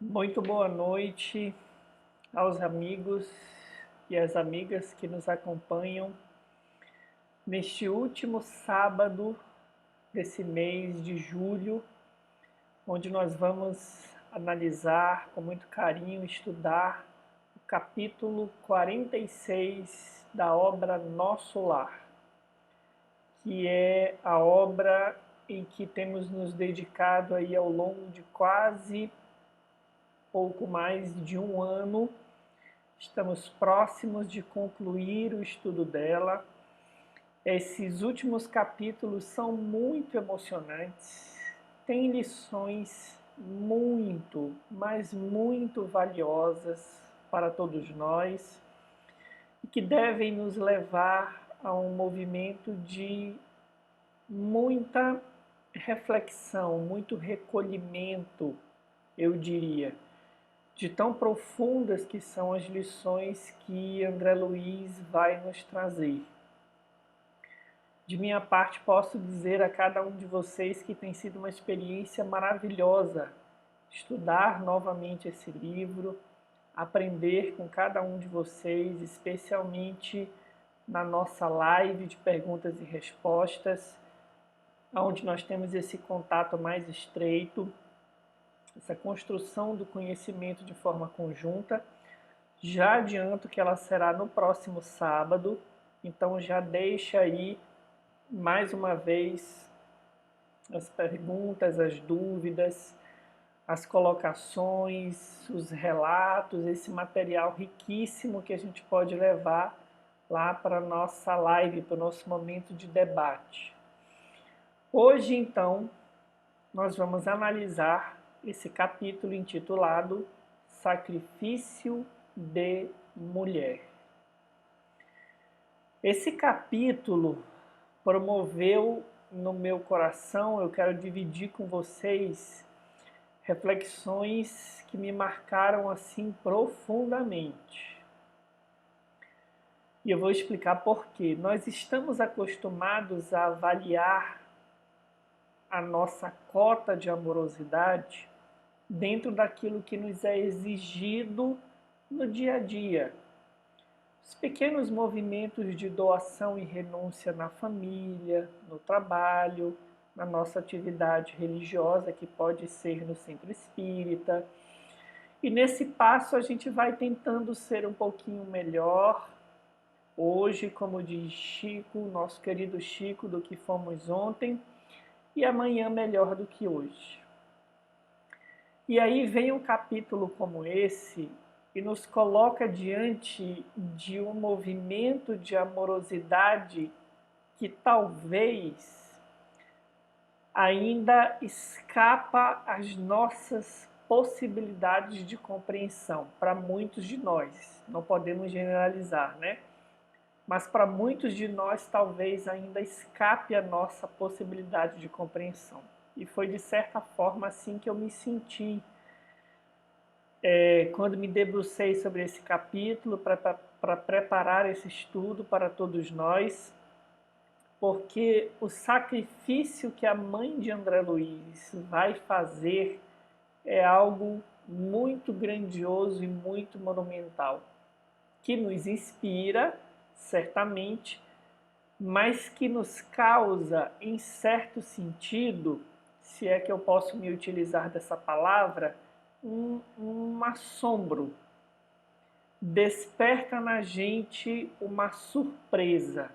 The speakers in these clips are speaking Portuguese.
Muito boa noite aos amigos e às amigas que nos acompanham neste último sábado desse mês de julho, onde nós vamos analisar com muito carinho, estudar o capítulo 46 da obra Nosso Lar, que é a obra em que temos nos dedicado aí ao longo de quase pouco mais de um ano. Estamos próximos de concluir o estudo dela. Esses últimos capítulos são muito emocionantes, têm lições muito, mas muito valiosas para todos nós e que devem nos levar a um movimento de muita reflexão, muito recolhimento, eu diria, de tão profundas que são as lições que André Luiz vai nos trazer. De minha parte, posso dizer a cada um de vocês que tem sido uma experiência maravilhosa estudar novamente esse livro, aprender com cada um de vocês, especialmente na nossa live de perguntas e respostas, onde nós temos esse contato mais estreito, essa construção do conhecimento de forma conjunta. Já adianto que ela será no próximo sábado, então já deixa aí mais uma vez as perguntas, as dúvidas, as colocações, os relatos, esse material riquíssimo que a gente pode levar lá para a nossa live, para o nosso momento de debate. Hoje, então, nós vamos analisar esse capítulo intitulado Sacrifício de Mulher. Esse capítulo promoveu no meu coração, eu quero dividir com vocês reflexões que me marcaram assim profundamente. E eu vou explicar por quê. Nós estamos acostumados a avaliar a nossa cota de amorosidade dentro daquilo que nos é exigido no dia a dia. Os pequenos movimentos de doação e renúncia na família, no trabalho, na nossa atividade religiosa, que pode ser no centro espírita. E nesse passo a gente vai tentando ser um pouquinho melhor. Hoje, como diz Chico, nosso querido Chico, do que fomos ontem, e amanhã melhor do que hoje. E aí vem um capítulo como esse e nos coloca diante de um movimento de amorosidade que talvez ainda escapa às nossas possibilidades de compreensão, para muitos de nós. Não podemos generalizar, né? Mas para muitos de nós talvez ainda escape a nossa possibilidade de compreensão. E foi de certa forma assim que eu me senti quando me debrucei sobre esse capítulo para preparar esse estudo para todos nós, porque o sacrifício que a mãe de André Luiz vai fazer é algo muito grandioso e muito monumental, que nos inspira, certamente, mas que nos causa, em certo sentido, se é que eu posso me utilizar dessa palavra, um assombro. Desperta na gente uma surpresa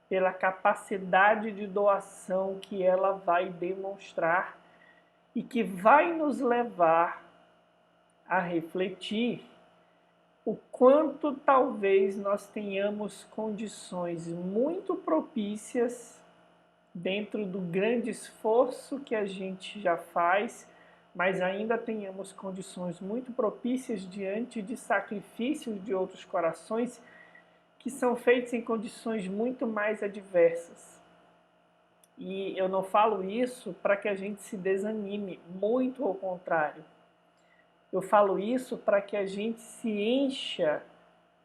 pela capacidade de doação que ela vai demonstrar e que vai nos levar a refletir o quanto talvez nós tenhamos condições muito propícias dentro do grande esforço que a gente já faz, mas ainda tenhamos condições muito propícias diante de sacrifícios de outros corações que são feitos em condições muito mais adversas. E eu não falo isso para que a gente se desanime, muito ao contrário. Eu falo isso para que a gente se encha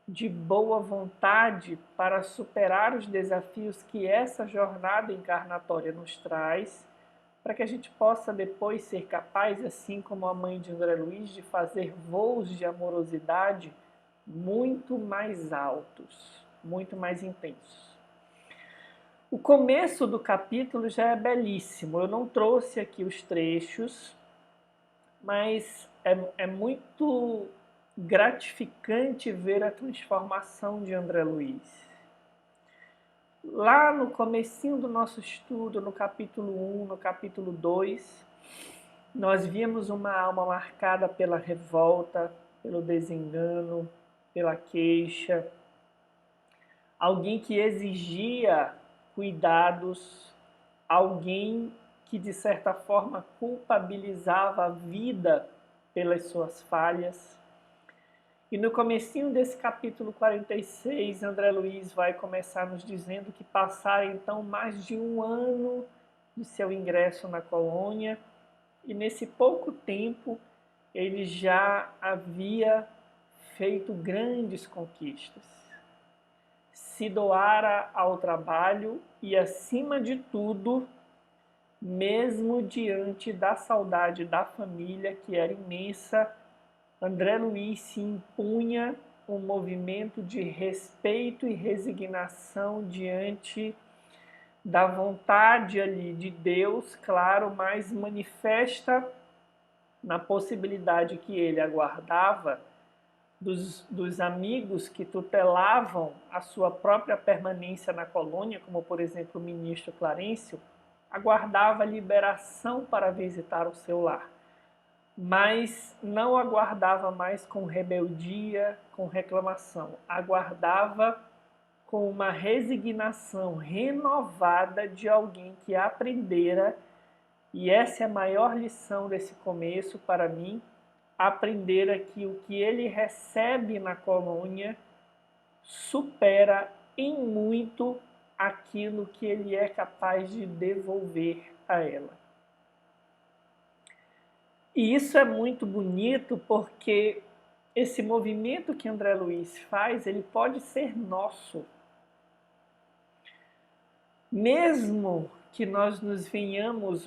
de boa vontade para superar os desafios que essa jornada encarnatória nos traz, para que a gente possa depois ser capaz, assim como a mãe de André Luiz, de fazer voos de amorosidade muito mais altos, muito mais intensos. O começo do capítulo já é belíssimo. Eu não trouxe aqui os trechos, mas é muito gratificante ver a transformação de André Luiz. Lá no comecinho do nosso estudo, no capítulo 1, no capítulo 2, nós víamos uma alma marcada pela revolta, pelo desengano, pela queixa, alguém que exigia cuidados, alguém que de certa forma culpabilizava a vida pelas suas falhas. E no comecinho desse capítulo 46, André Luiz vai começar nos dizendo que passaram então mais de um ano do seu ingresso na colônia, e nesse pouco tempo ele já havia feito grandes conquistas. Se doara ao trabalho e, acima de tudo, mesmo diante da saudade da família, que era imensa, André Luiz se impunha um movimento de respeito e resignação diante da vontade ali de Deus, claro, mas manifesta na possibilidade que ele aguardava dos amigos que tutelavam a sua própria permanência na colônia, como por exemplo o ministro Clarencio, aguardava liberação para visitar o seu lar, mas não aguardava mais com rebeldia, com reclamação, aguardava com uma resignação renovada de alguém que aprendera, e essa é a maior lição desse começo para mim, aprendera que o que ele recebe na colônia supera em muito aquilo que ele é capaz de devolver a ela. E isso é muito bonito porque esse movimento que André Luiz faz, ele pode ser nosso. Mesmo que nós nos vejamos,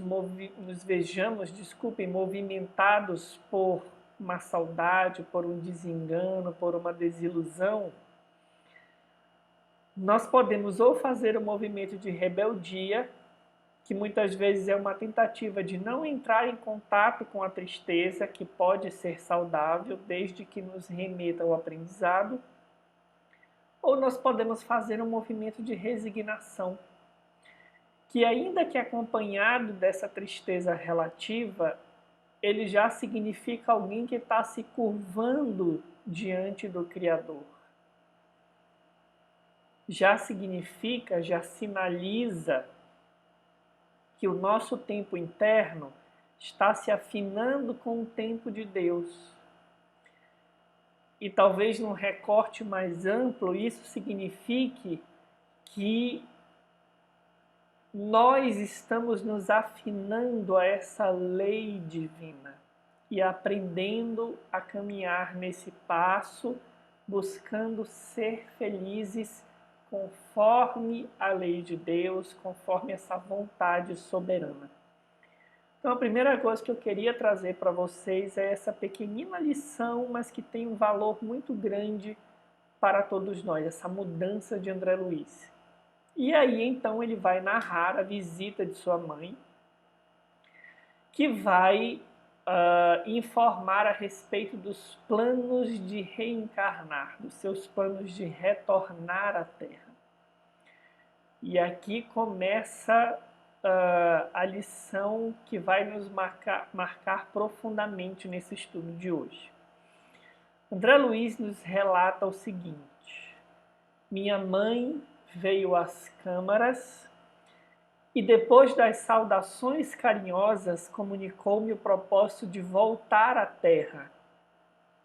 movimentados por uma saudade, por um desengano, por uma desilusão, nós podemos ou fazer um movimento de rebeldia, que muitas vezes é uma tentativa de não entrar em contato com a tristeza, que pode ser saudável, desde que nos remeta ao aprendizado, ou nós podemos fazer um movimento de resignação, que ainda que acompanhado dessa tristeza relativa, ele já significa alguém que está se curvando diante do Criador. Já significa, já sinaliza que o nosso tempo interno está se afinando com o tempo de Deus. E talvez num recorte mais amplo, isso signifique que nós estamos nos afinando a essa lei divina e aprendendo a caminhar nesse passo, buscando ser felizes conforme a lei de Deus, conforme essa vontade soberana. Então a primeira coisa que eu queria trazer para vocês é essa pequenina lição, mas que tem um valor muito grande para todos nós, essa mudança de André Luiz. E aí, então, ele vai narrar a visita de sua mãe, que vai informar a respeito dos planos de reencarnar, dos seus planos de retornar à Terra. E aqui começa a lição que vai nos marcar profundamente nesse estudo de hoje. André Luiz nos relata o seguinte: minha mãe veio às câmaras e, depois das saudações carinhosas, comunicou-me o propósito de voltar à Terra.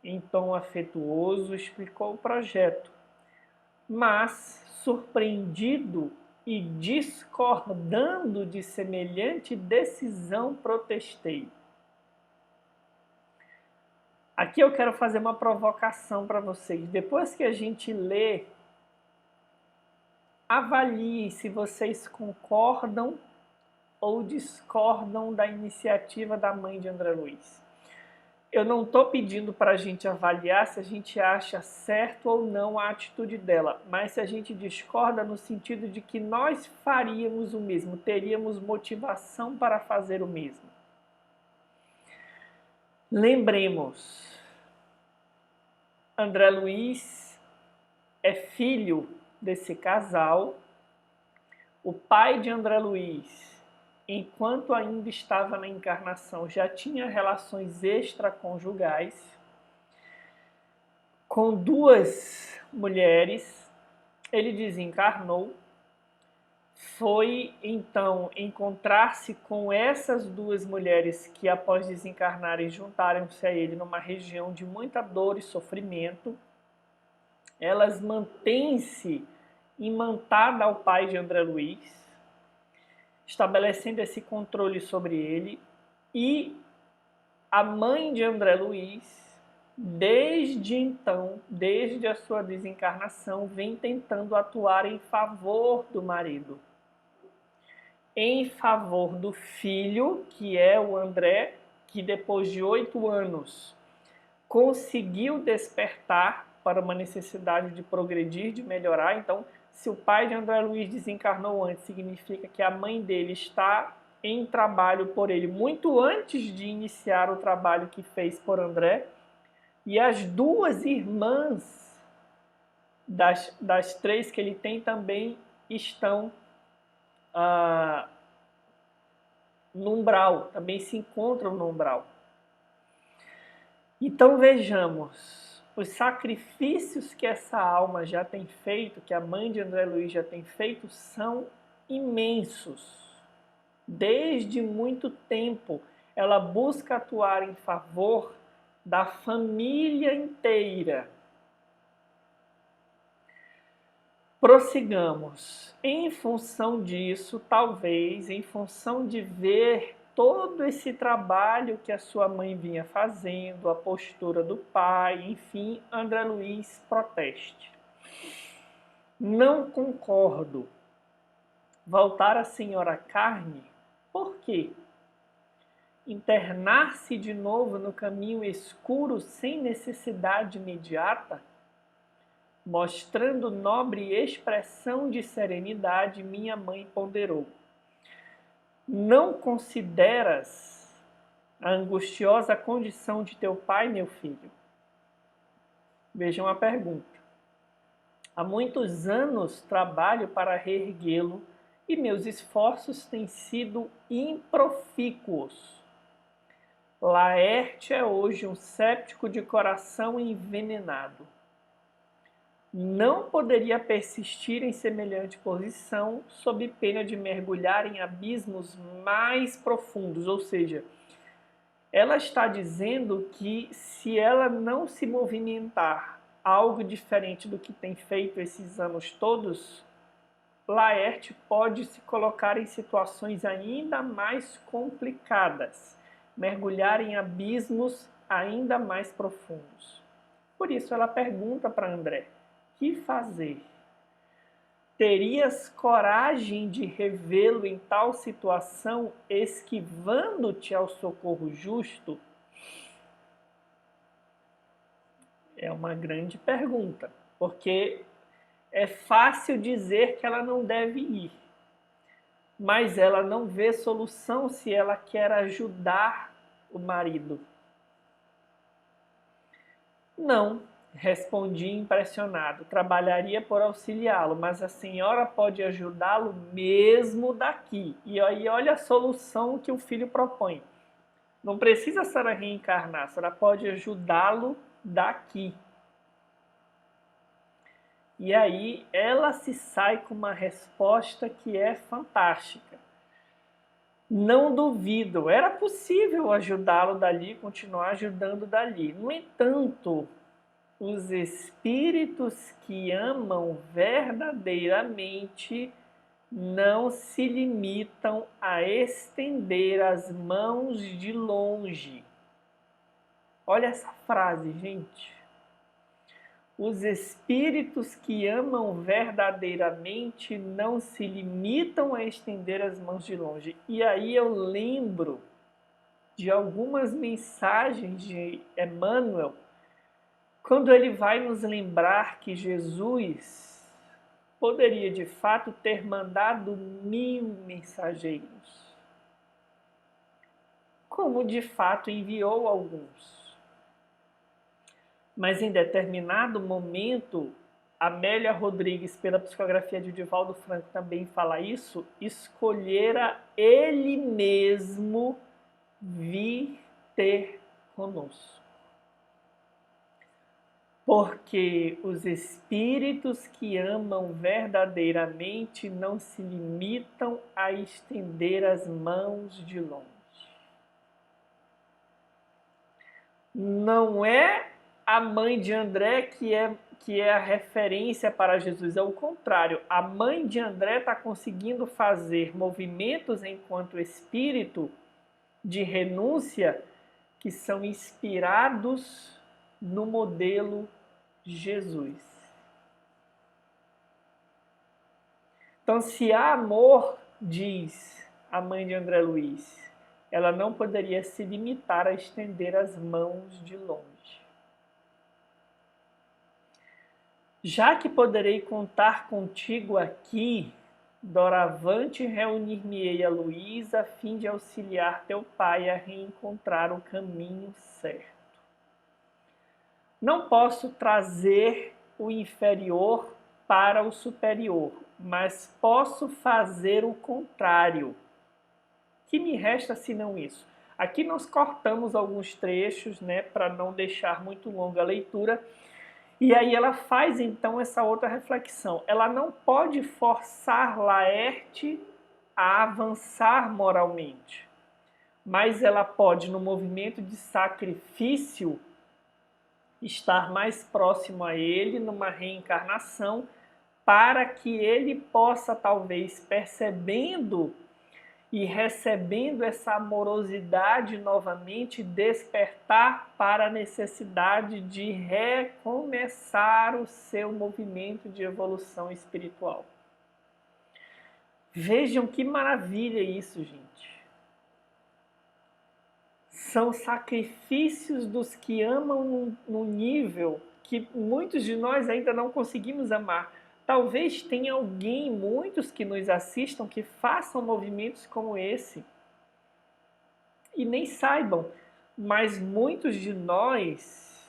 Em tom afetuoso, explicou o projeto, mas, surpreendido e discordando de semelhante decisão, protestei. Aqui eu quero fazer uma provocação para vocês. Depois que a gente lê, avaliem se vocês concordam ou discordam da iniciativa da mãe de André Luiz? Eu não estou pedindo para a gente avaliar se a gente acha certo ou não a atitude dela, mas se a gente discorda no sentido de que nós faríamos o mesmo, teríamos motivação para fazer o mesmo. Lembremos, André Luiz é filho desse casal. O pai de André Luiz, enquanto ainda estava na encarnação, já tinha relações extraconjugais com duas mulheres. Ele desencarnou, foi então encontrar-se com essas duas mulheres que, após desencarnarem, juntaram-se a ele numa região de muita dor e sofrimento. Elas mantêm-se imantadas ao pai de André Luiz, estabelecendo esse controle sobre ele, e a mãe de André Luiz, desde então, desde a sua desencarnação, vem tentando atuar em favor do marido, em favor do filho, que é o André, que depois de 8 anos conseguiu despertar para uma necessidade de progredir, de melhorar. Então, se o pai de André Luiz desencarnou antes, significa que a mãe dele está em trabalho por ele, muito antes de iniciar o trabalho que fez por André. E as duas irmãs das 3 que ele tem também estão no umbral, também se encontram no umbral. Então vejamos, os sacrifícios que essa alma já tem feito, que a mãe de André Luiz já tem feito, são imensos. Desde muito tempo, ela busca atuar em favor da família inteira. Prossigamos. Em função disso, talvez, em função de ver todo esse trabalho que a sua mãe vinha fazendo, a postura do pai, enfim, André Luiz proteste. Não concordo. Voltar a senhora carne? Por quê? Internar-se de novo no caminho escuro sem necessidade imediata? Mostrando nobre expressão de serenidade, minha mãe ponderou. Não consideras a angustiosa condição de teu pai, meu filho? Vejam a pergunta. Há muitos anos trabalho para reerguê-lo e meus esforços têm sido improfícuos. Laerte é hoje um séptico de coração envenenado. Não poderia persistir em semelhante posição sob pena de mergulhar em abismos mais profundos. Ou seja, ela está dizendo que se ela não se movimentar algo diferente do que tem feito esses anos todos, Laerte pode se colocar em situações ainda mais complicadas, mergulhar em abismos ainda mais profundos. Por isso ela pergunta para André: que fazer? Terias coragem de revê-lo em tal situação, esquivando-te ao socorro justo? É uma grande pergunta, porque é fácil dizer que ela não deve ir, mas ela não vê solução se ela quer ajudar o marido. Não, respondi impressionado. Trabalharia por auxiliá-lo, mas a senhora pode ajudá-lo mesmo daqui. E aí olha a solução que o filho propõe. Não precisa a senhora reencarnar, a senhora pode ajudá-lo daqui. E aí ela se sai com uma resposta que é fantástica. Não duvido, era possível ajudá-lo dali, continuar ajudando dali. No entanto, os espíritos que amam verdadeiramente não se limitam a estender as mãos de longe. Olha essa frase, gente. Os espíritos que amam verdadeiramente não se limitam a estender as mãos de longe. E aí eu lembro de algumas mensagens de Emmanuel, quando ele vai nos lembrar que Jesus poderia de fato ter mandado 1000 mensageiros, como de fato enviou alguns. Mas em determinado momento, Amélia Rodrigues, pela psicografia de Divaldo Franco, também fala isso, escolhera ele mesmo vir ter conosco. Porque os espíritos que amam verdadeiramente não se limitam a estender as mãos de longe. Não é a mãe de André que é a referência para Jesus, é o contrário. A mãe de André está conseguindo fazer movimentos enquanto espírito de renúncia que são inspirados no modelo Jesus. Então, se há amor, diz a mãe de André Luiz, ela não poderia se limitar a estender as mãos de longe. Já que poderei contar contigo aqui, doravante reunir-me-ei a Luísa a fim de auxiliar teu pai a reencontrar o caminho certo. Não posso trazer o inferior para o superior, mas posso fazer o contrário. Que me resta senão isso? Aqui nós cortamos alguns trechos, né, para não deixar muito longa a leitura. E aí ela faz então essa outra reflexão. Ela não pode forçar Laerte a avançar moralmente, mas ela pode, no movimento de sacrifício, estar mais próximo a ele numa reencarnação, para que ele possa, talvez, percebendo e recebendo essa amorosidade novamente, despertar para a necessidade de recomeçar o seu movimento de evolução espiritual. Vejam que maravilha isso, gente. São sacrifícios dos que amam num nível que muitos de nós ainda não conseguimos amar. Talvez tenha alguém, muitos que nos assistam, que façam movimentos como esse e nem saibam, mas muitos de nós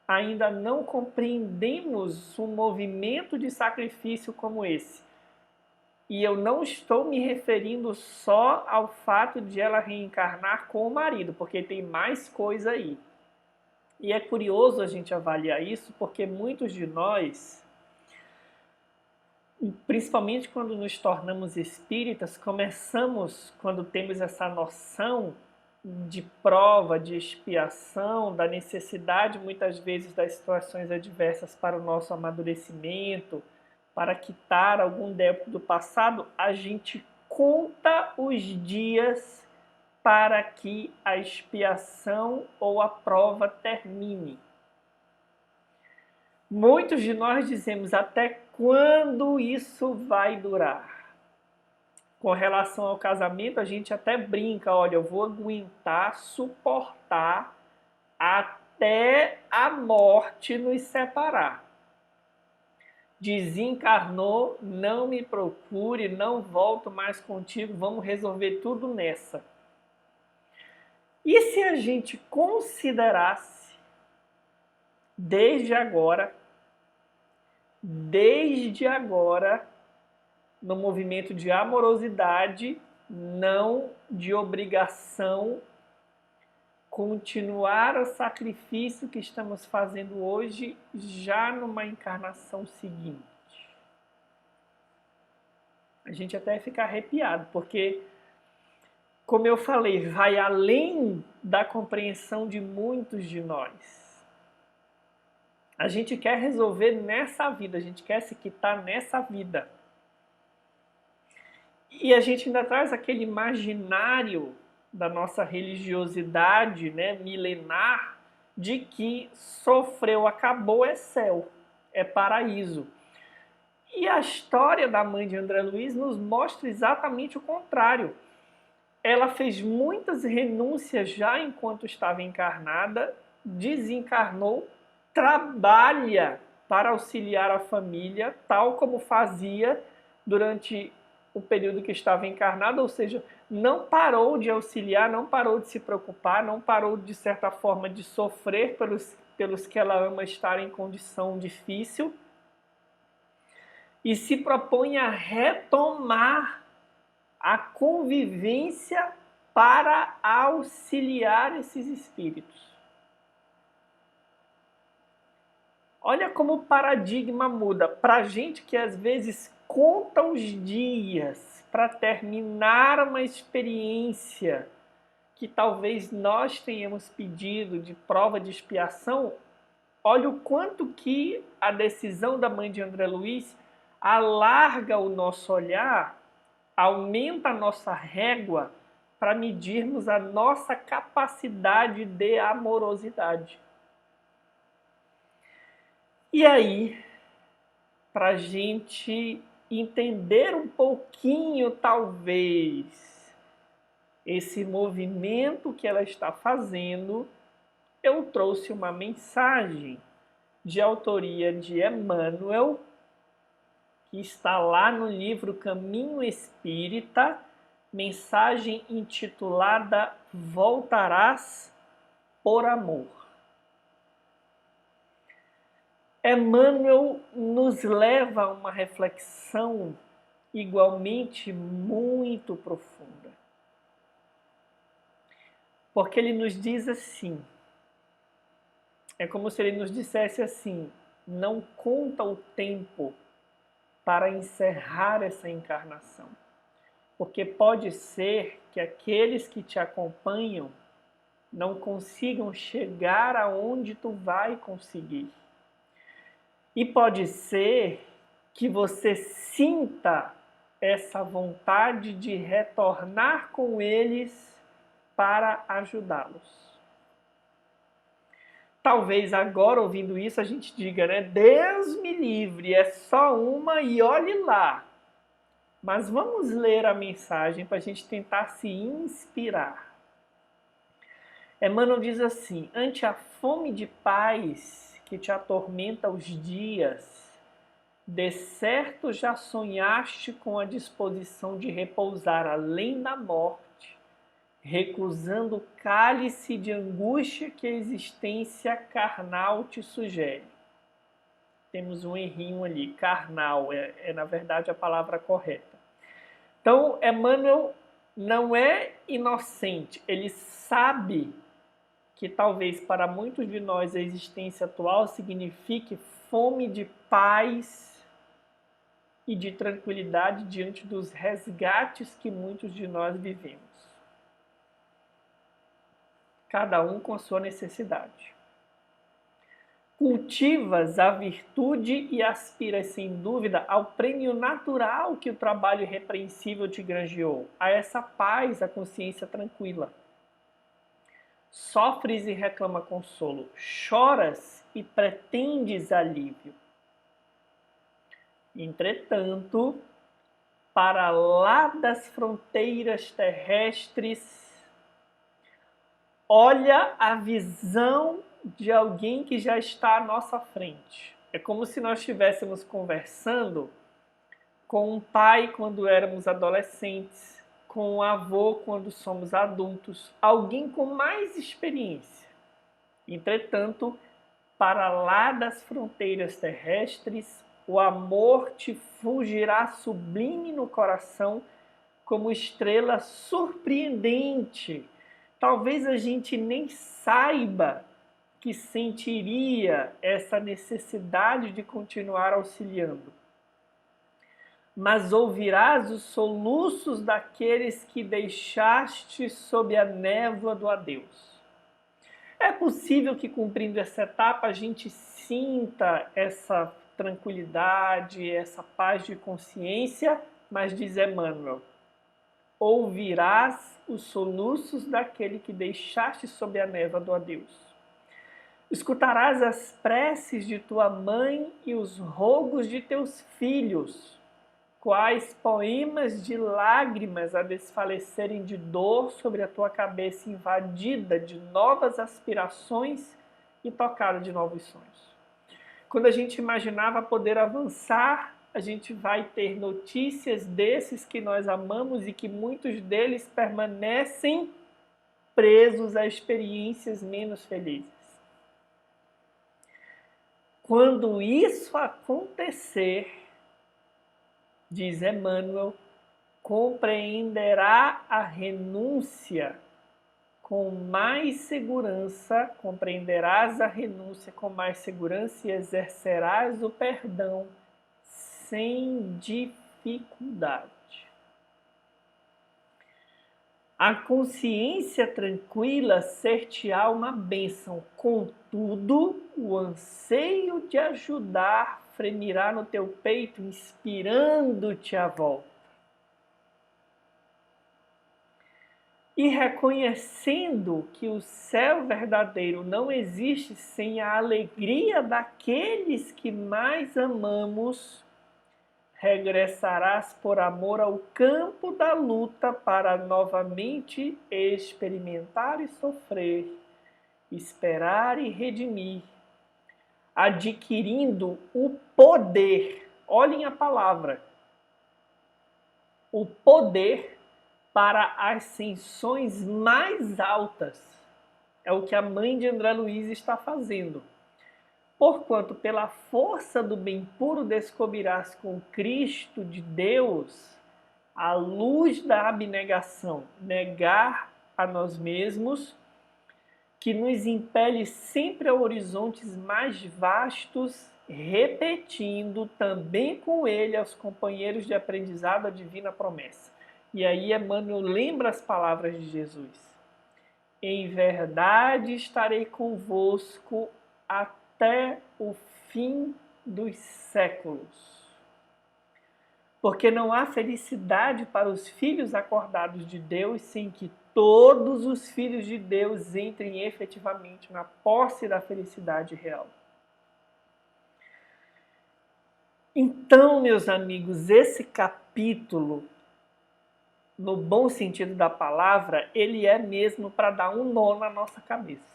ainda não compreendemos um movimento de sacrifício como esse. E eu não estou me referindo só ao fato de ela reencarnar com o marido, porque tem mais coisa aí. E é curioso a gente avaliar isso, porque muitos de nós, principalmente quando nos tornamos espíritas, começamos, quando temos essa noção de prova, de expiação, da necessidade muitas vezes das situações adversas para o nosso amadurecimento, para quitar algum débito do passado, a gente conta os dias para que a expiação ou a prova termine. Muitos de nós dizemos: até quando isso vai durar? Com relação ao casamento, a gente até brinca: olha, eu vou aguentar, suportar até a morte nos separar. Desencarnou, não me procure, não volto mais contigo, vamos resolver tudo nessa. E se a gente considerasse, desde agora, no movimento de amorosidade, não de obrigação, continuar o sacrifício que estamos fazendo hoje já numa encarnação seguinte. A gente até fica arrepiado, porque, como eu falei, vai além da compreensão de muitos de nós. A gente quer resolver nessa vida, a gente quer se quitar nessa vida. E a gente ainda traz aquele imaginário da nossa religiosidade, né, milenar, de que sofreu, acabou, é céu, é paraíso. E a história da mãe de André Luiz nos mostra exatamente o contrário. Ela fez muitas renúncias já enquanto estava encarnada, desencarnou, trabalha para auxiliar a família, tal como fazia durante o período que estava encarnada, ou seja, não parou de auxiliar, não parou de se preocupar, não parou, de certa forma, de sofrer pelos que ela ama estar em condição difícil, e se propõe a retomar a convivência para auxiliar esses espíritos. Olha como o paradigma muda. Para a gente que às vezes conta os dias para terminar uma experiência que talvez nós tenhamos pedido de prova de expiação, olha o quanto que a decisão da mãe de André Luiz alarga o nosso olhar, aumenta a nossa régua para medirmos a nossa capacidade de amorosidade. E aí, para a gente entender um pouquinho, talvez, esse movimento que ela está fazendo, eu trouxe uma mensagem de autoria de Emmanuel, que está lá no livro Caminho Espírita, mensagem intitulada Voltarás por Amor. Emmanuel nos leva a uma reflexão igualmente muito profunda. Porque ele nos diz assim, é como se ele nos dissesse assim: não conta o tempo para encerrar essa encarnação. Porque pode ser que aqueles que te acompanham não consigam chegar aonde tu vai conseguir. E pode ser que você sinta essa vontade de retornar com eles para ajudá-los. Talvez agora, ouvindo isso, a gente diga, né? Deus me livre, é só uma e olhe lá. Mas vamos ler a mensagem para a gente tentar se inspirar. Emmanuel diz assim: ante a fome de paz que te atormenta os dias, de certo já sonhaste com a disposição de repousar além da morte, recusando o cálice de angústia que a existência carnal te sugere. Temos um errinho ali, carnal, é na verdade a palavra correta. Então, Emmanuel não é inocente, ele sabe que talvez para muitos de nós a existência atual signifique fome de paz e de tranquilidade diante dos resgates que muitos de nós vivemos. Cada um com a sua necessidade. Cultivas a virtude e aspiras sem dúvida ao prêmio natural que o trabalho irrepreensível te granjeou, a essa paz, a consciência tranquila. Sofres e reclama consolo, choras e pretendes alívio. Entretanto, para lá das fronteiras terrestres, olha a visão de alguém que já está à nossa frente. É como se nós estivéssemos conversando com um pai quando éramos adolescentes, com um avô quando somos adultos, alguém com mais experiência. Entretanto, para lá das fronteiras terrestres, o amor te fulgirá sublime no coração como estrela surpreendente. Talvez a gente nem saiba que sentiria essa necessidade de continuar auxiliando. Mas ouvirás os soluços daqueles que deixaste sob a névoa do adeus. É possível que, cumprindo essa etapa, a gente sinta essa tranquilidade, essa paz de consciência, mas diz Emmanuel, ouvirás os soluços daquele que deixaste sob a névoa do adeus. Escutarás as preces de tua mãe e os rogos de teus filhos, quais poemas de lágrimas a desfalecerem de dor sobre a tua cabeça invadida de novas aspirações e tocada de novos sonhos. Quando a gente imaginava poder avançar, a gente vai ter notícias desses que nós amamos e que muitos deles permanecem presos a experiências menos felizes. Quando isso acontecer, diz Emmanuel, compreenderá a renúncia com mais segurança, compreenderás a renúncia com mais segurança e exercerás o perdão sem dificuldade. A consciência tranquila ser-te-á uma bênção, contudo, o anseio de ajudar fremirá no teu peito, inspirando-te à volta. E reconhecendo que o céu verdadeiro não existe sem a alegria daqueles que mais amamos, regressarás por amor ao campo da luta para novamente experimentar e sofrer, esperar e redimir, adquirindo o poder, olhem a palavra, o poder para ascensões mais altas. É o que a mãe de André Luiz está fazendo. Porquanto pela força do bem puro descobrirás com Cristo de Deus a luz da abnegação, negar a nós mesmos, que nos impele sempre a horizontes mais vastos, repetindo também com ele aos companheiros de aprendizado a divina promessa. E aí Emmanuel lembra as palavras de Jesus. Em verdade estarei convosco até o fim dos séculos. Porque não há felicidade para os filhos acordados de Deus sem que todos os filhos de Deus entrem efetivamente na posse da felicidade real. Então, meus amigos, esse capítulo, no bom sentido da palavra, ele é mesmo para dar um nó na nossa cabeça.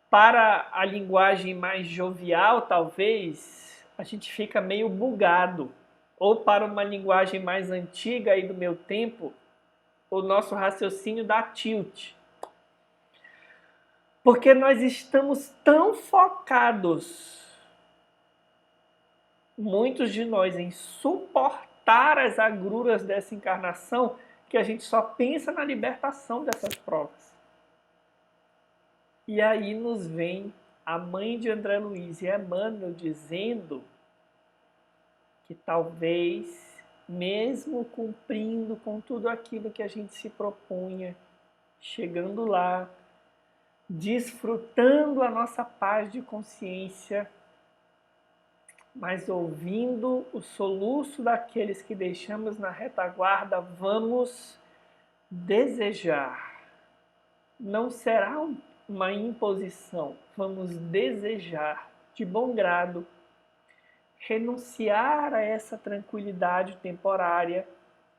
Para a linguagem mais jovial, talvez, a gente fica meio bugado. Ou para uma linguagem mais antiga aí do meu tempo, o nosso raciocínio dá tilt. Porque nós estamos tão focados, muitos de nós, em suportar as agruras dessa encarnação, que a gente só pensa na libertação dessas provas. E aí nos vem a mãe de André Luiz e Emmanuel dizendo que talvez, mesmo cumprindo com tudo aquilo que a gente se propunha, chegando lá, desfrutando a nossa paz de consciência, mas ouvindo o soluço daqueles que deixamos na retaguarda, vamos desejar. Não será uma imposição, vamos desejar de bom grado renunciar a essa tranquilidade temporária,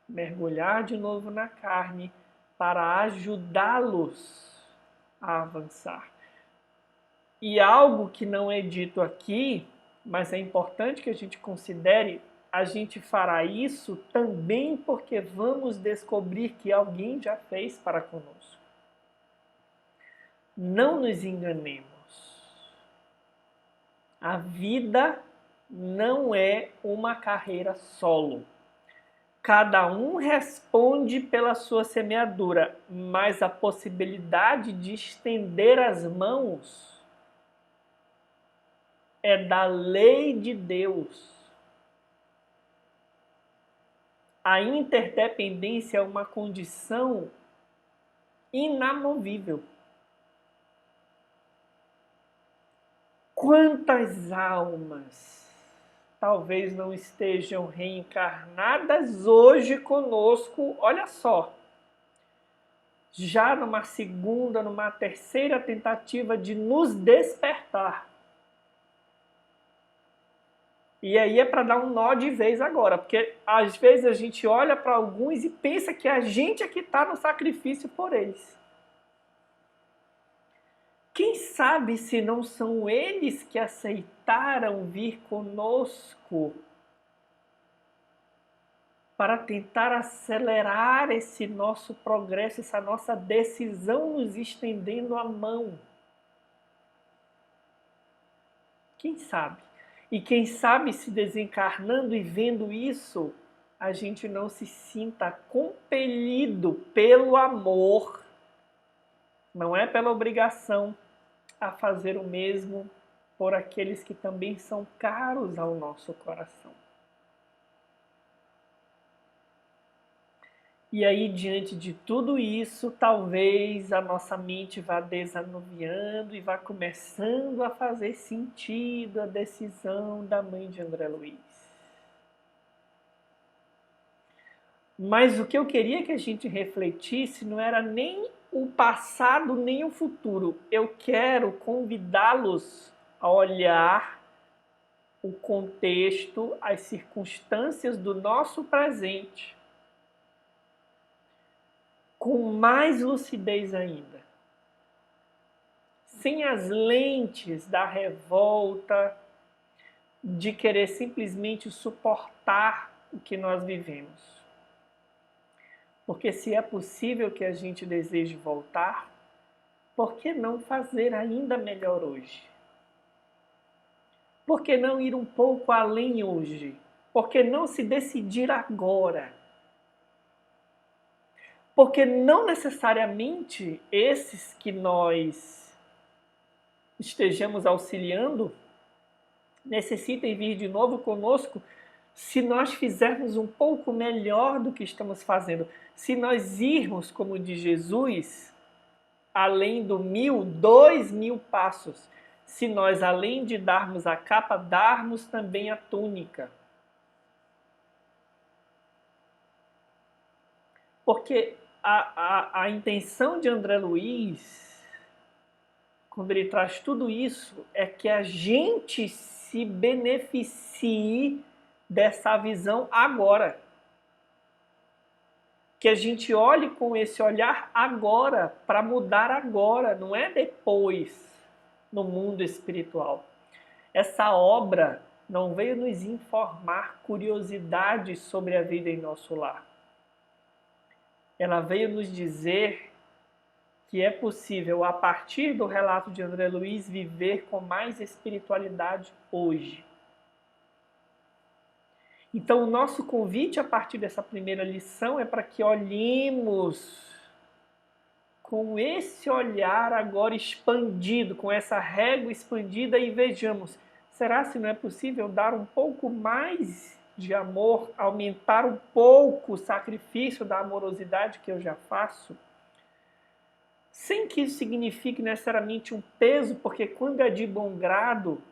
mergulhar de novo na carne para ajudá-los a avançar. E algo que não é dito aqui, mas é importante que a gente considere, a gente fará isso também porque vamos descobrir que alguém já fez para conosco. Não nos enganemos. A vida não é uma carreira solo. Cada um responde pela sua semeadura, mas a possibilidade de estender as mãos é da lei de Deus. A interdependência é uma condição inamovível. Quantas almas talvez não estejam reencarnadas hoje conosco, olha só, já numa segunda, numa terceira tentativa de nos despertar. E aí é para dar um nó de vez agora, porque às vezes a gente olha para alguns e pensa que a gente é que está no sacrifício por eles. Quem sabe se não são eles que aceitaram vir conosco para tentar acelerar esse nosso progresso, essa nossa decisão, nos estendendo a mão. Quem sabe? E quem sabe se desencarnando e vendo isso, a gente não se sinta compelido pelo amor, não é pela obrigação, a fazer o mesmo por aqueles que também são caros ao nosso coração. E aí, diante de tudo isso, talvez a nossa mente vá desanuviando e vá começando a fazer sentido a decisão da mãe de André Luiz. Mas o que eu queria que a gente refletisse não era nem o passado, nem o futuro. Eu quero convidá-los a olhar o contexto, as circunstâncias do nosso presente com mais lucidez ainda. Sem as lentes da revolta, de querer simplesmente suportar o que nós vivemos. Porque se é possível que a gente deseje voltar, por que não fazer ainda melhor hoje? Por que não ir um pouco além hoje? Por que não se decidir agora? Porque não necessariamente esses que nós estejamos auxiliando necessitem vir de novo conosco se nós fizermos um pouco melhor do que estamos fazendo. Se nós irmos, como de Jesus, além do 1000, 2000 passos. Se nós, além de darmos a capa, darmos também a túnica. Porque a intenção de André Luiz, quando ele traz tudo isso, é que a gente se beneficie dessa visão agora. Que a gente olhe com esse olhar agora, para mudar agora, não é depois, no mundo espiritual. Essa obra não veio nos informar curiosidades sobre a vida em nosso lar. Ela veio nos dizer que é possível, a partir do relato de André Luiz, viver com mais espiritualidade hoje. Então, o nosso convite a partir dessa primeira lição é para que olhemos com esse olhar agora expandido, com essa régua expandida e vejamos, será se não é possível dar um pouco mais de amor, aumentar um pouco o sacrifício da amorosidade que eu já faço? Sem que isso signifique necessariamente um peso, porque quando é de bom grado,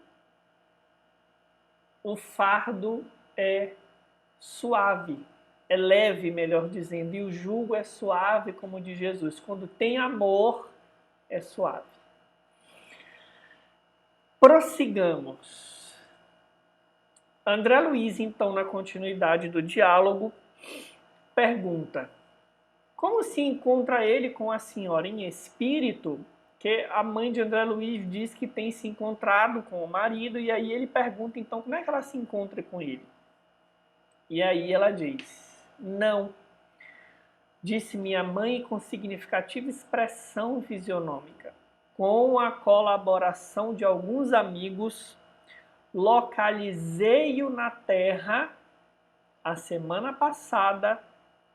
o fardo é suave, é leve, melhor dizendo, e o jugo é suave, como de Jesus. Quando tem amor, é suave. Prossigamos. André Luiz, então, na continuidade do diálogo, pergunta: como se encontra ele com a senhora em espírito? Que a mãe de André Luiz diz que tem se encontrado com o marido, e aí ele pergunta, então, como é que ela se encontra com ele? E aí ela diz: não, disse minha mãe com significativa expressão fisionômica. Com a colaboração de alguns amigos, localizei-o na terra a semana passada,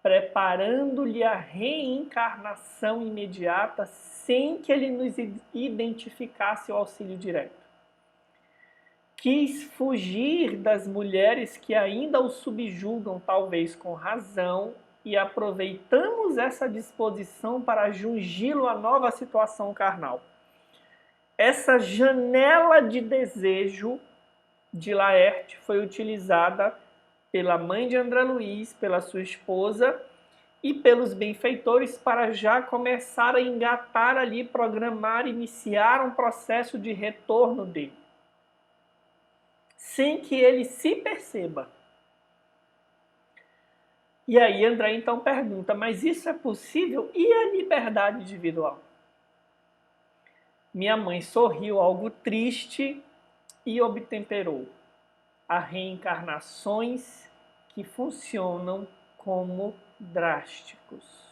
preparando-lhe a reencarnação imediata sem que ele nos identificasse o auxílio direto. Quis fugir das mulheres que ainda o subjugam, talvez com razão, e aproveitamos essa disposição para jungi-lo à nova situação carnal. Essa janela de desejo de Laerte foi utilizada pela mãe de André Luiz, pela sua esposa, e pelos benfeitores para já começar a engatar ali, programar, iniciar um processo de retorno dele, sem que ele se perceba. E aí André então pergunta, mas isso é possível? E a liberdade individual? Minha mãe sorriu algo triste e obtemperou. Há reencarnações que funcionam como drásticos.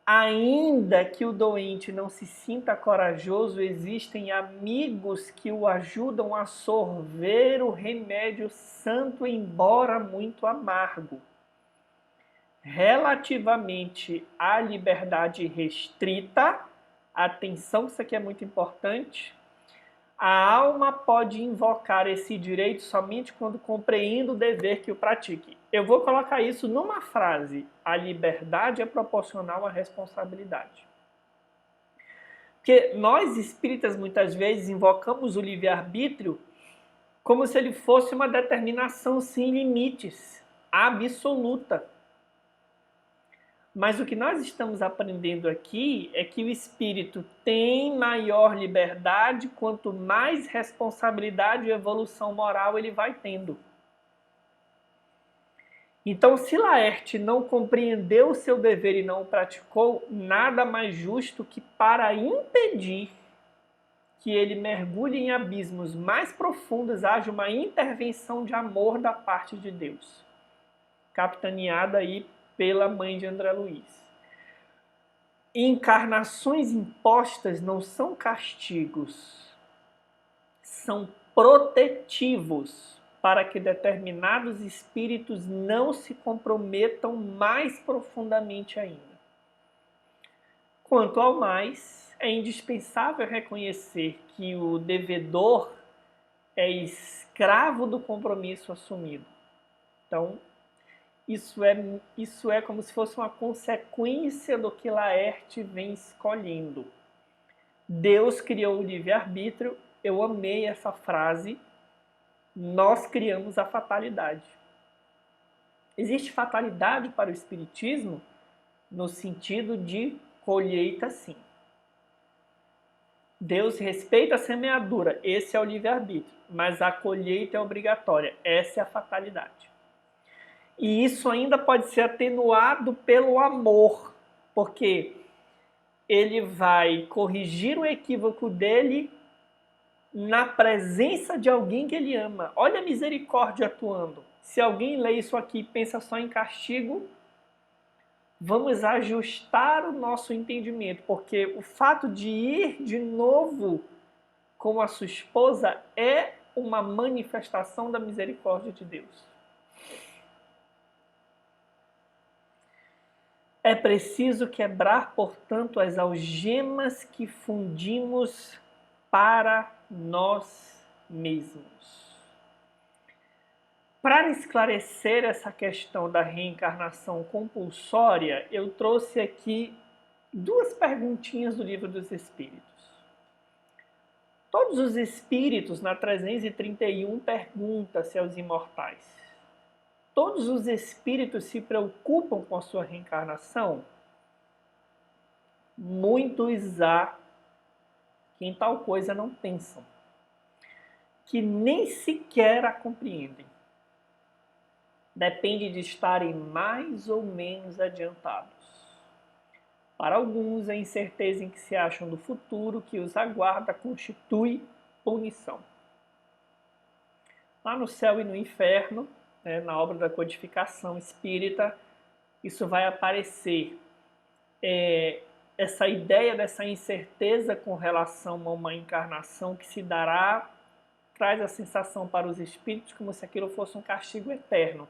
Ainda que o doente não se sinta corajoso, existem amigos que o ajudam a sorver o remédio santo, embora muito amargo. Relativamente à liberdade restrita, atenção, isso aqui é muito importante, a alma pode invocar esse direito somente quando compreende o dever que o pratique. Eu vou colocar isso numa frase. A liberdade é proporcional à responsabilidade. Porque nós espíritas muitas vezes invocamos o livre-arbítrio como se ele fosse uma determinação sem limites, absoluta. Mas o que nós estamos aprendendo aqui é que o espírito tem maior liberdade quanto mais responsabilidade e evolução moral ele vai tendo. Então, se Laerte não compreendeu o seu dever e não o praticou, nada mais justo que para impedir que ele mergulhe em abismos mais profundos, haja uma intervenção de amor da parte de Deus, capitaneada aí pela mãe de André Luiz. Encarnações impostas não são castigos, são protetivos para que determinados espíritos não se comprometam mais profundamente ainda. Quanto ao mais, é indispensável reconhecer que o devedor é escravo do compromisso assumido. Então, isso é como se fosse uma consequência do que Laerte vem escolhendo. Deus criou o livre-arbítrio, eu amei essa frase, nós criamos a fatalidade. Existe fatalidade para o espiritismo no sentido de colheita, sim. Deus respeita a semeadura, esse é o livre-arbítrio, mas a colheita é obrigatória, essa é a fatalidade. E isso ainda pode ser atenuado pelo amor, porque ele vai corrigir o equívoco dele na presença de alguém que ele ama. Olha a misericórdia atuando. Se alguém lê isso aqui e pensa só em castigo, vamos ajustar o nosso entendimento, porque o fato de ir de novo com a sua esposa é uma manifestação da misericórdia de Deus. É preciso quebrar, portanto, as algemas que fundimos para nós mesmos. Para esclarecer essa questão da reencarnação compulsória, eu trouxe aqui duas perguntinhas do Livro dos Espíritos. Todos os espíritos, na 331, perguntam-se aos imortais: todos os espíritos se preocupam com a sua reencarnação? Muitos há que em tal coisa não pensam, que nem sequer a compreendem. Depende de estarem mais ou menos adiantados. Para alguns, a incerteza em que se acham do futuro que os aguarda constitui punição. Lá no céu e no inferno, na obra da codificação espírita, isso vai aparecer. Essa ideia dessa incerteza com relação a uma encarnação que se dará, traz a sensação para os espíritos como se aquilo fosse um castigo eterno.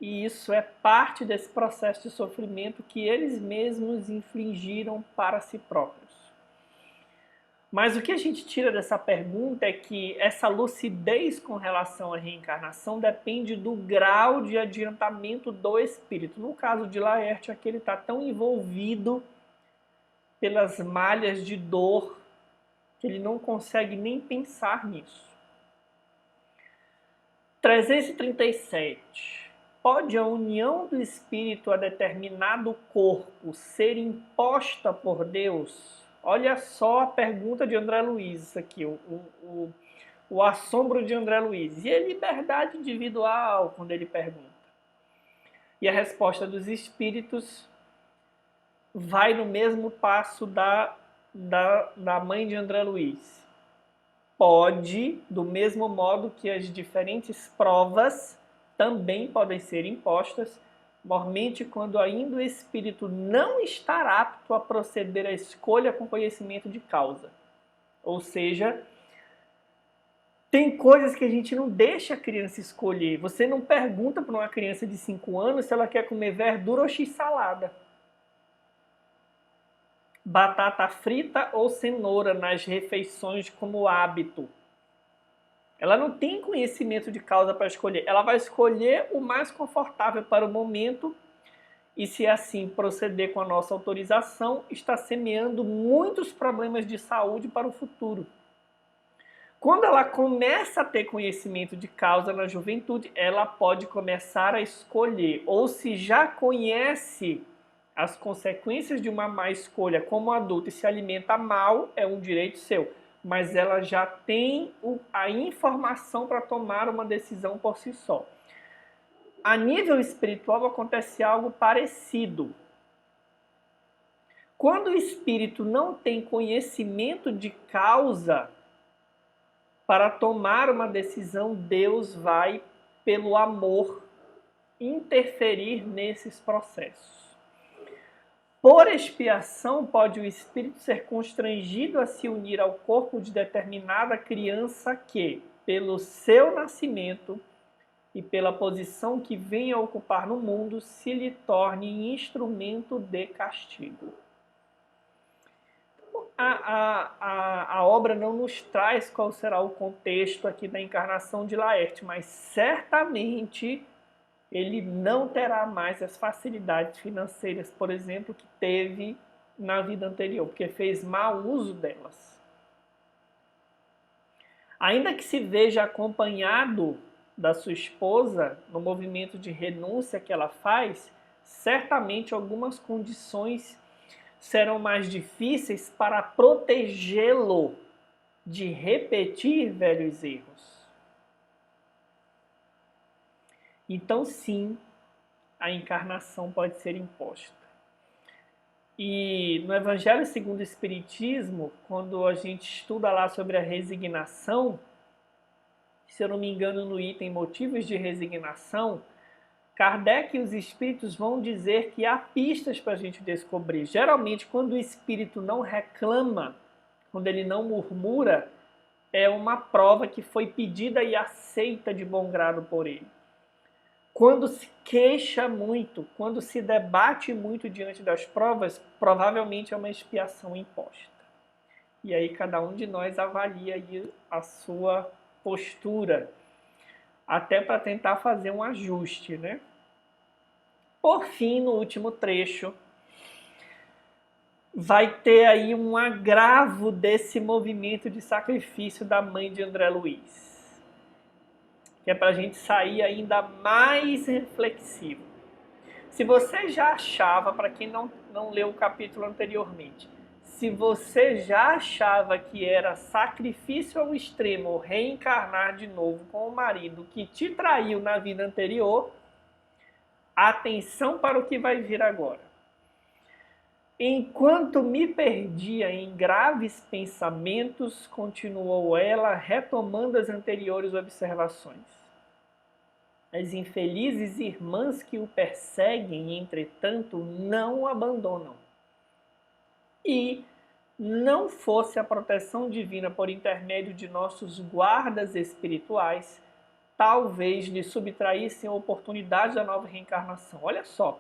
E isso é parte desse processo de sofrimento que eles mesmos infligiram para si próprios. Mas o que a gente tira dessa pergunta é que essa lucidez com relação à reencarnação depende do grau de adiantamento do espírito. No caso de Laerte, aqui ele está tão envolvido pelas malhas de dor que ele não consegue nem pensar nisso. 337. Pode a união do espírito a determinado corpo ser imposta por Deus? Olha só a pergunta de André Luiz, isso aqui, o assombro de André Luiz. E a liberdade individual, quando ele pergunta? E a resposta dos espíritos vai no mesmo passo da mãe de André Luiz. Pode, do mesmo modo que as diferentes provas também podem ser impostas, mormente quando ainda o espírito não está apto a proceder à escolha com conhecimento de causa. Ou seja, tem coisas que a gente não deixa a criança escolher. Você não pergunta para uma criança de 5 anos se ela quer comer verdura ou x-salada, batata frita ou cenoura nas refeições como hábito. Ela não tem conhecimento de causa para escolher. Ela vai escolher o mais confortável para o momento e, se assim proceder com a nossa autorização, está semeando muitos problemas de saúde para o futuro. Quando ela começa a ter conhecimento de causa na juventude, ela pode começar a escolher. Ou se já conhece as consequências de uma má escolha como adulta e se alimenta mal, é um direito seu. Mas ela já tem a informação para tomar uma decisão por si só. A nível espiritual acontece algo parecido. Quando o espírito não tem conhecimento de causa para tomar uma decisão, Deus vai, pelo amor, interferir nesses processos. Por expiação, pode o espírito ser constrangido a se unir ao corpo de determinada criança que, pelo seu nascimento e pela posição que vem a ocupar no mundo, se lhe torne instrumento de castigo. A obra não nos traz qual será o contexto aqui da encarnação de Laerte, mas certamente ele não terá mais as facilidades financeiras, por exemplo, que teve na vida anterior, porque fez mau uso delas. Ainda que se veja acompanhado da sua esposa no movimento de renúncia que ela faz, certamente algumas condições serão mais difíceis para protegê-lo de repetir velhos erros. Então, sim, a encarnação pode ser imposta. E no Evangelho segundo o Espiritismo, quando a gente estuda lá sobre a resignação, se eu não me engano no item Motivos de Resignação, Kardec e os espíritos vão dizer que há pistas para a gente descobrir. Geralmente, quando o espírito não reclama, quando ele não murmura, é uma prova que foi pedida e aceita de bom grado por ele. Quando se queixa muito, quando se debate muito diante das provas, provavelmente é uma expiação imposta. E aí cada um de nós avalia aí a sua postura, até para tentar fazer um ajuste, né? Por fim, no último trecho, vai ter aí um agravo desse movimento de sacrifício da mãe de André Luiz, que é para a gente sair ainda mais reflexivo. Se você já achava, para quem não leu o capítulo anteriormente, se você já achava que era sacrifício ao extremo reencarnar de novo com o marido que te traiu na vida anterior, atenção para o que vai vir agora. Enquanto me perdia em graves pensamentos, continuou ela, retomando as anteriores observações. As infelizes irmãs que o perseguem, entretanto, não o abandonam. E, não fosse a proteção divina por intermédio de nossos guardas espirituais, talvez lhe subtraíssem a oportunidade da nova reencarnação. Olha só,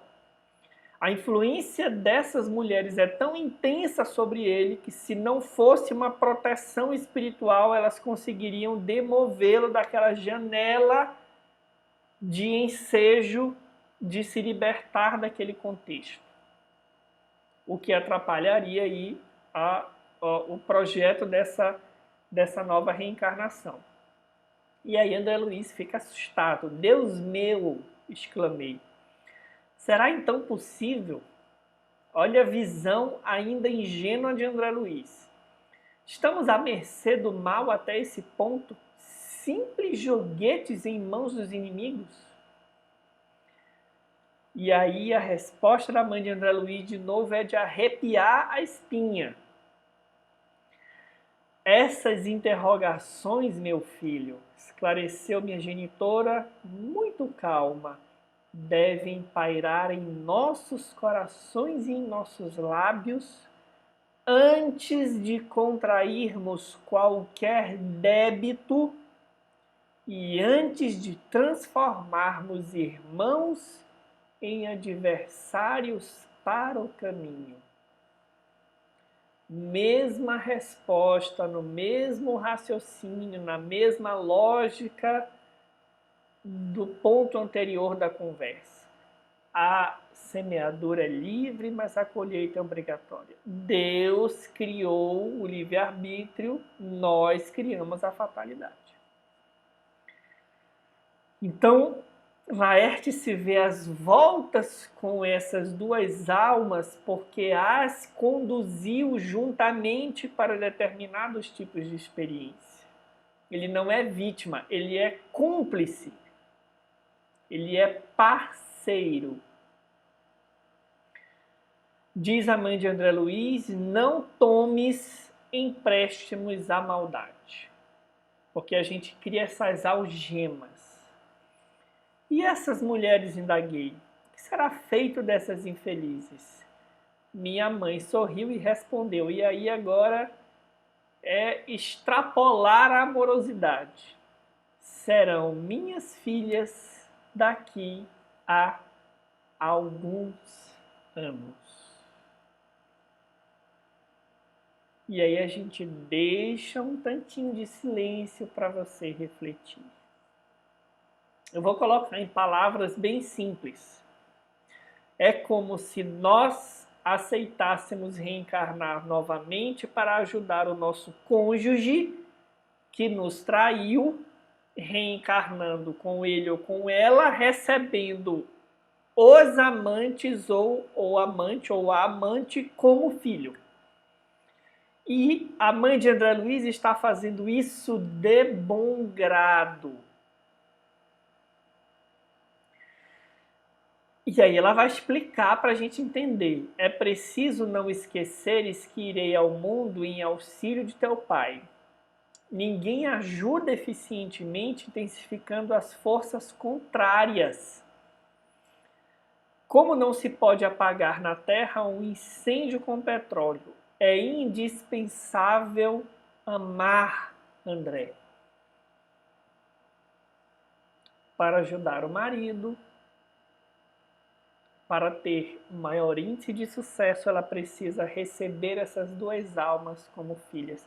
a influência dessas mulheres é tão intensa sobre ele que, se não fosse uma proteção espiritual, elas conseguiriam demovê-lo daquela janela de ensejo de se libertar daquele contexto, o que atrapalharia aí o projeto dessa nova reencarnação. E aí André Luiz fica assustado. Deus meu, exclamei. Será então possível? Olha a visão ainda ingênua de André Luiz. Estamos à mercê do mal até esse ponto? Simples joguetes em mãos dos inimigos? E aí a resposta da mãe de André Luiz de novo é de arrepiar a espinha. Essas interrogações, meu filho, esclareceu minha genitora muito calma, devem pairar em nossos corações e em nossos lábios antes de contrairmos qualquer débito e antes de transformarmos irmãos em adversários para o caminho. Mesma resposta, no mesmo raciocínio, na mesma lógica do ponto anterior da conversa. A semeadura é livre, mas a colheita é obrigatória. Deus criou o livre-arbítrio, nós criamos a fatalidade. Então, Laertes se vê às voltas com essas duas almas porque as conduziu juntamente para determinados tipos de experiência. Ele não é vítima, ele é cúmplice. Ele é parceiro. Diz a mãe de André Luiz, não tomes empréstimos à maldade. Porque a gente cria essas algemas. E essas mulheres, indaguei, o que será feito dessas infelizes? Minha mãe sorriu e respondeu, e aí agora é extrapolar a amorosidade. Serão minhas filhas daqui a alguns anos. E aí a gente deixa um tantinho de silêncio para você refletir. Eu vou colocar em palavras bem simples. É como se nós aceitássemos reencarnar novamente para ajudar o nosso cônjuge que nos traiu, reencarnando com ele ou com ela, recebendo os amantes ou o amante ou a amante como filho. E a mãe de André Luiz está fazendo isso de bom grado. E aí ela vai explicar para a gente entender. É preciso não esqueceres que irei ao mundo em auxílio de teu pai. Ninguém ajuda eficientemente intensificando as forças contrárias. Como não se pode apagar na terra um incêndio com petróleo, é indispensável amar André. Para ajudar o marido, para ter maior índice de sucesso, ela precisa receber essas duas almas como filhas.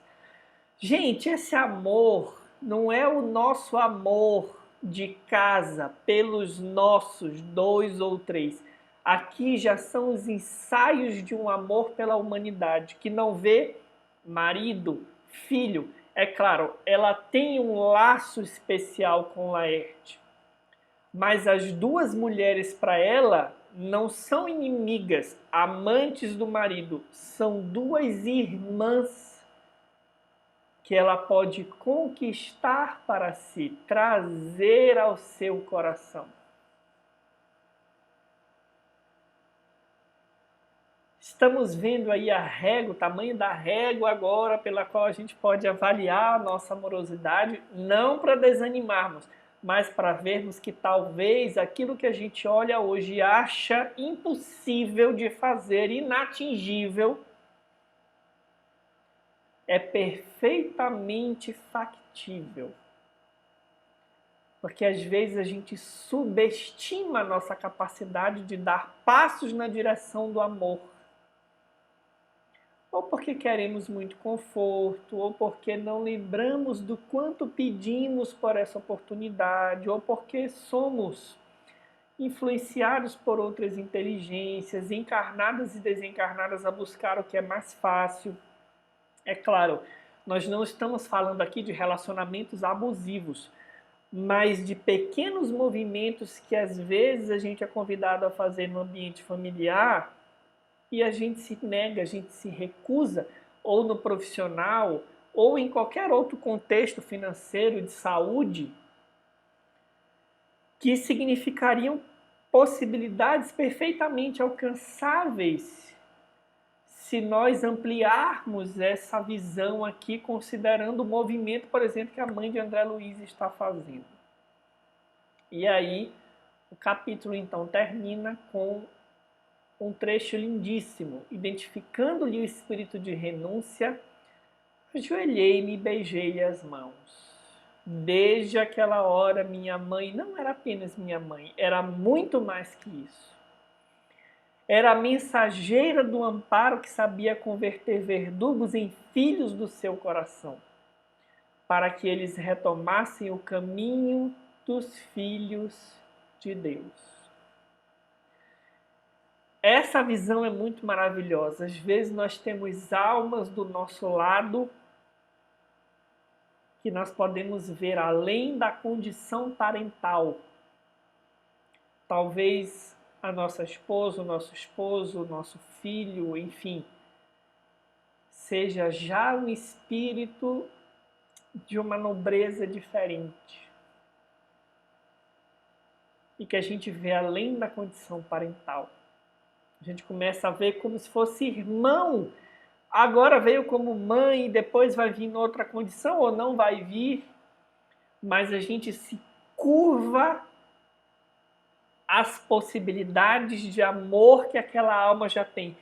Gente, esse amor não é o nosso amor de casa pelos nossos 2 ou 3. Aqui já são os ensaios de um amor pela humanidade, que não vê marido, filho. É claro, ela tem um laço especial com Laerte. Mas as duas mulheres para ela não são inimigas, amantes do marido, são duas irmãs que ela pode conquistar para si, trazer ao seu coração. Estamos vendo aí a régua, o tamanho da régua agora pela qual a gente pode avaliar a nossa amorosidade, não para desanimarmos, mas para vermos que talvez aquilo que a gente olha hoje e acha impossível de fazer, inatingível, é perfeitamente factível. Porque às vezes a gente subestima a nossa capacidade de dar passos na direção do amor. Ou porque queremos muito conforto, ou porque não lembramos do quanto pedimos por essa oportunidade, ou porque somos influenciados por outras inteligências, encarnadas e desencarnadas a buscar o que é mais fácil. É claro, nós não estamos falando aqui de relacionamentos abusivos, mas de pequenos movimentos que às vezes a gente é convidado a fazer no ambiente familiar e a gente se nega, a gente se recusa, ou no profissional, ou em qualquer outro contexto financeiro, de saúde, que significariam possibilidades perfeitamente alcançáveis se nós ampliarmos essa visão aqui, considerando o movimento, por exemplo, que a mãe de André Luiz está fazendo. E aí, o capítulo então termina com um trecho lindíssimo, identificando-lhe o espírito de renúncia, ajoelhei-me e beijei-lhe as mãos. Desde aquela hora, minha mãe não era apenas minha mãe, era muito mais que isso. Era a mensageira do amparo que sabia converter verdugos em filhos do seu coração, para que eles retomassem o caminho dos filhos de Deus. Essa visão é muito maravilhosa. Às vezes nós temos almas do nosso lado que nós podemos ver além da condição parental. Talvez a nossa esposa, o nosso esposo, o nosso filho, enfim, seja já um espírito de uma nobreza diferente. E que a gente vê além da condição parental. A gente começa a ver como se fosse irmão. Agora veio como mãe, depois vai vir em outra condição ou não vai vir. Mas a gente se curva às possibilidades de amor que aquela alma já tem.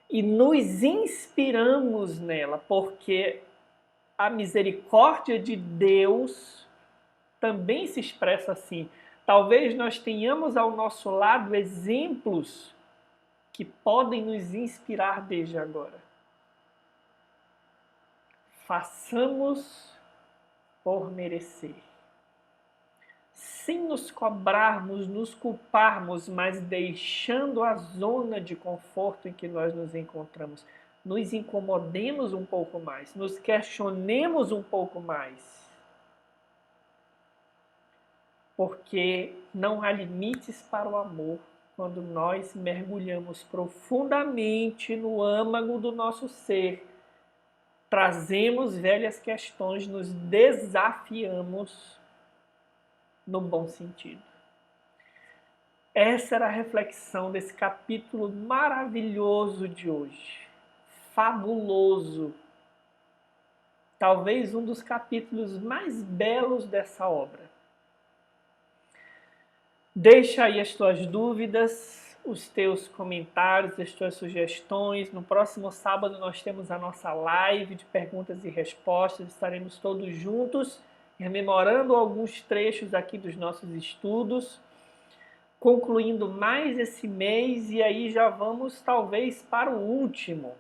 E nos inspiramos nela, porque a misericórdia de Deus também se expressa assim. Talvez nós tenhamos ao nosso lado exemplos que podem nos inspirar desde agora. Façamos por merecer. Sem nos cobrarmos, nos culparmos, mas deixando a zona de conforto em que nós nos encontramos. Nos incomodemos um pouco mais, nos questionemos um pouco mais. Porque não há limites para o amor quando nós mergulhamos profundamente no âmago do nosso ser. Trazemos velhas questões, nos desafiamos no bom sentido. Essa era a reflexão desse capítulo maravilhoso de hoje. Fabuloso. Talvez um dos capítulos mais belos dessa obra. Deixa aí as tuas dúvidas, os teus comentários, as tuas sugestões. No próximo sábado nós temos a nossa live de perguntas e respostas. Estaremos todos juntos, rememorando alguns trechos aqui dos nossos estudos, concluindo mais esse mês e aí já vamos talvez para o último.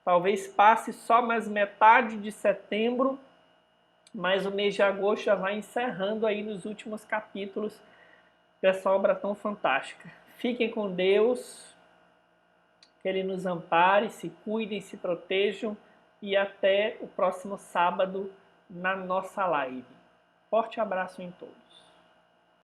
Talvez passe só mais metade de setembro, mas o mês de agosto já vai encerrando aí nos últimos capítulos dessa obra tão fantástica. Fiquem com Deus, que Ele nos ampare, se cuidem, se protejam e até o próximo sábado na nossa live. Forte abraço em todos.